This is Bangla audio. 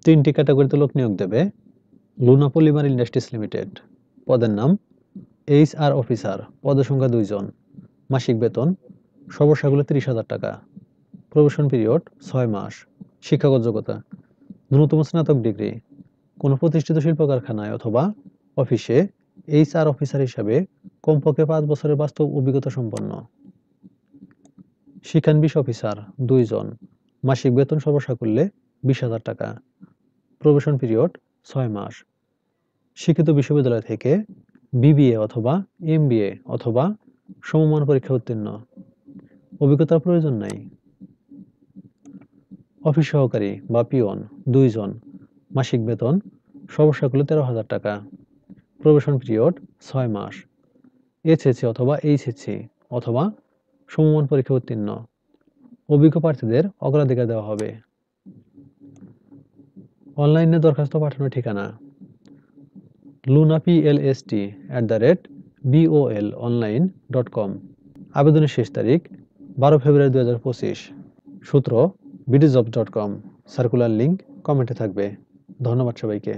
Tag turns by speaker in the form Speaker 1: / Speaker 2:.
Speaker 1: 3টি ক্যাটাগরিতে লোক নিয়োগ দেবে লুনা পলিমার ইন্ডাস্ট্রিজ লিমিটেড। পদের নাম HR অফিসার, পদের সংখ্যা 2 জন, মাসিক বেতন সর্বসাকুল্যে 30,000 টাকা, প্রবেশন পিরিয়ড 6 মাস, শিক্ষাগত যোগ্যতা ন্যূনতম স্নাতক ডিগ্রি, কোনো প্রতিষ্ঠিত শিল্প কারখানায় অথবা অফিসে HR অফিসার হিসাবে কমপক্ষে 5 বছরের বাস্তব অভিজ্ঞতা সম্পন্ন। শিক্ষানবিশ অফিসার 2 জন, মাসিক বেতন সর্বসাকুল্যে 20,000 টাকা, প্রবেশন পিরিয়ড 6 মাস, শিক্ষিত বিশ্ববিদ্যালয় থেকে BBA অথবা MBA অথবা সমমান পরীক্ষা উত্তীর্ণ, অভিজ্ঞতার প্রয়োজন নাই। অফিস সহকারী বা পিয়ন 2 জন, মাসিক বেতন সর্বসাকুল্যে 13,000 টাকা, প্রবেশন পিরিয়ড 6 মাস, SSC অথবা HSC অথবা সমমান পরীক্ষা উত্তীর্ণ, অভিজ্ঞ প্রার্থীদের অগ্রাধিকার দেওয়া হবে। অনলাইনে দরখাস্ত পাঠানোর ঠিকানা lunaplst@bolonline.com। আবেদনের শেষ তারিখ 12 ফেব্রুয়ারি 2025। সূত্র bdjobs.com। সার্কুলার লিংক কমেন্টে থাকবে। ধন্যবাদ সবাইকে।